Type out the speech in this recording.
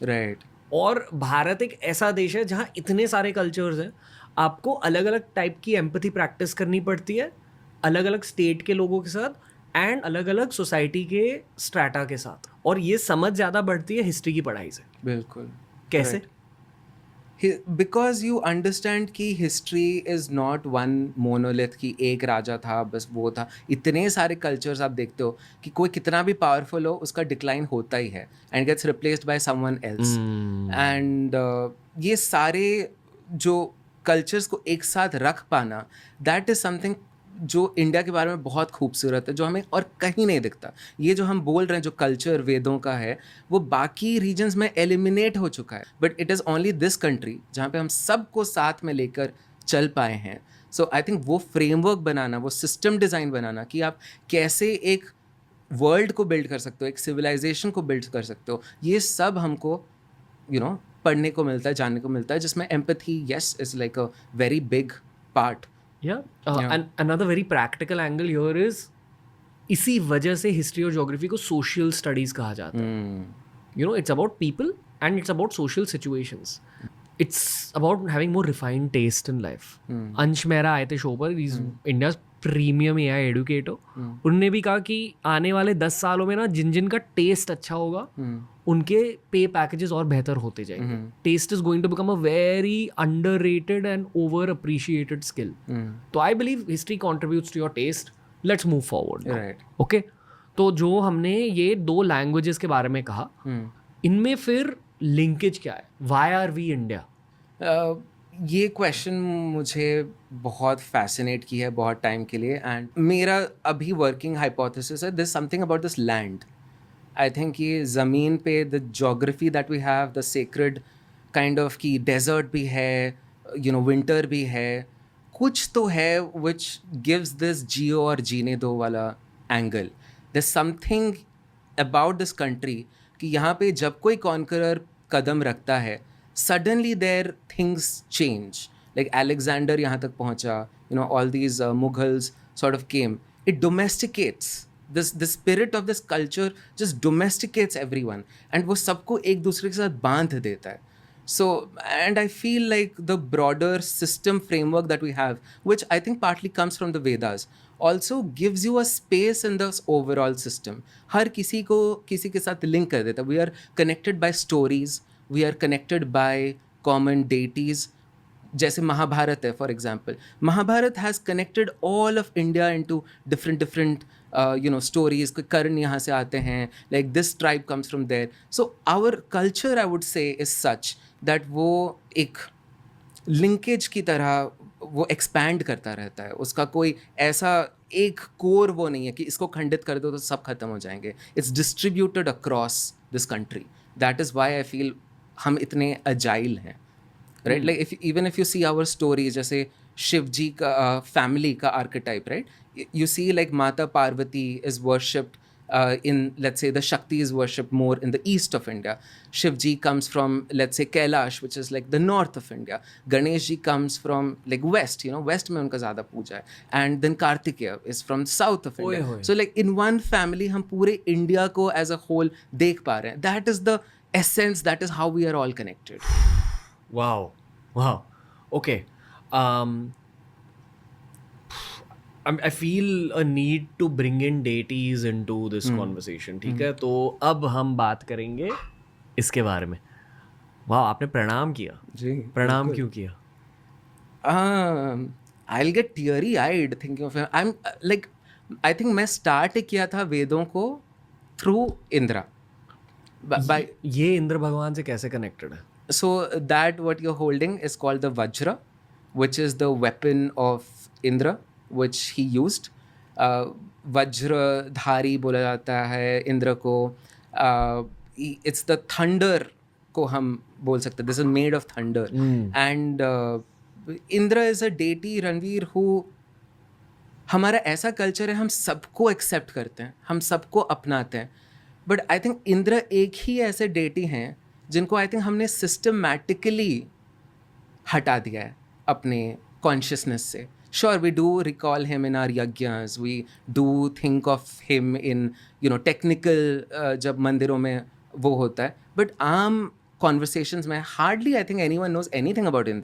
Right. और भारत एक ऐसा देश है जहाँ इतने सारे कल्चर्स हैं, आपको अलग अलग टाइप की एम्पैथी प्रैक्टिस करनी पड़ती है अलग अलग स्टेट के लोगों के साथ एंड अलग अलग सोसाइटी के स्ट्रैटा के साथ, और ये समझ ज़्यादा बढ़ती है हिस्ट्री की पढ़ाई से. बिल्कुल. कैसे? Right. बिकॉज यू अंडरस्टैंड कि history is not one monolith कि एक राजा था बस वो था. इतने सारे कल्चर्स आप देखते हो कि कोई कितना भी पावरफुल हो उसका डिक्लाइन होता ही है and gets replaced by someone else. And ये सारे जो कल्चर्स को एक साथ रख पाना, दैट इज़ समथिंग जो इंडिया के बारे में बहुत खूबसूरत है, जो हमें और कहीं नहीं दिखता. ये जो हम बोल रहे हैं जो कल्चर वेदों का है वो बाकी रीजन्स में एलिमिनेट हो चुका है, but it is only this country जहाँ पे हम सबको साथ में लेकर चल पाए हैं. सो आई थिंक वो फ्रेमवर्क बनाना, वो सिस्टम डिज़ाइन बनाना कि आप कैसे एक वर्ल्ड को बिल्ड कर सकते हो, एक सिविलाइजेशन को बिल्ड कर सकते हो, ये सब हमको पढ़ने को मिलता है, जानने को मिलता है, जिसमें empathy yes is like a very big part. and another very practical angle here is इसी वजह से हिस्ट्री और ज्योग्राफी को सोशल स्टडीज कहा जाता है. It's about people and it's about social situations. It's about having more refined taste in life. अंश मेहरा आए थे शो पर, इंडियाज प्रीमियम AI एडुकेटर. उन्होंने भी कहा कि आने वाले 10 सालों में ना जिन जिन का टेस्ट अच्छा होगा उनके पे पैकेजेस और बेहतर होते जाएंगे. Taste is going to become a very underrated and over appreciated skill. तो I believe history contributes to your taste. Let's move forward. Okay, तो जो हमने ये 2 लैंग्वेजेस के बारे में कहा, इनमें फिर लिंकेज क्या है? Why are we India? ये क्वेश्चन मुझे बहुत फैसिनेट की है बहुत टाइम के लिए, एंड मेरा अभी वर्किंग हाइपोथेसिस है this something about this land. I think ये ज़मीन पे the geography that we have, the sacred kind of की डेजर्ट भी है, विंटर भी है, कुछ तो है विच गिव्स दिस जियो और जीने दो वाला angle. There something about this country कि यहाँ पे जब कोई कॉन्करर कदम रखता है suddenly there things change. Like Alexander यहाँ तक पहुँचा, all these Mughals sort of came. It domesticates the spirit of this culture, just domesticates everyone, and वो सबको एक दूसरे के साथ बांध देता है. So, and I feel like the broader system framework that we have, which I think partly comes from the Vedas, also gives you a space in this overall system. हर किसी को किसी के साथ link कर देता है. We are connected by stories, we are connected by common deities. जैसे महाभारत है for example, Mahabharata has connected all of India into different stories. Karna यहाँ से आते हैं, like this tribe comes from there. So our culture I would say is such that वो एक linkage की तरह वो एक्सपैंड करता रहता है. उसका कोई ऐसा एक कोर वो नहीं है कि इसको खंडित कर दो तो सब खत्म हो जाएंगे. It's distributed across this country. That is why I feel हम इतने अजाइल हैं. Right, like even if you see our stories, जैसे शिव जी का family का archetype, right? You see like Mata Parvati is worshipped in, let's say, the Shakti is worshipped more in the east of India. Shiv ji comes from, let's say, Kailash, which is like the north of India. Ganesh ji comes from like west, west में उनका ज़्यादा पूजा है. And then Kartikeya is from south of India. So like in one family हम पूरे India को as a whole देख पा रहे हैं. That is the essence, that is how we are all connected. Wow. Okay. I feel a need to bring in deities into this conversation. ठीक है, तो अब हम बात करेंगे इसके बारे में. वाह, आपने प्रणाम किया जी. प्रणाम क्यों किया? I'll get teary eyed thinking of him. I'm like, I think मैं start किया था वेदों को through इंद्रा. ये इंद्र भगवान से कैसे कनेक्टेड है? So that what you're holding is called the Vajra, which is the weapon of Indra, which he used. Vajradhari बोला जाता है इंद्र को. It's the thunder को हम बोल सकते हैं. This is made of thunder. And Indra is a deity, Ranveer, who हमारा ऐसा कल्चर है हम सबको एक्सेप्ट करते हैं, हम सबको अपनाते हैं. बट आई थिंक इंद्र एक ही ऐसे डेटी हैं जिनको आई थिंक हमने सिस्टमैटिकली हटा दिया है अपने कॉन्शियसनेस से. Sure we do recall him in our yajnas, we do think of him in technical जब मंदिरों में वो होता है, बट आम कॉन्वर्सेशंस में hardly I think anyone knows anything about Indra.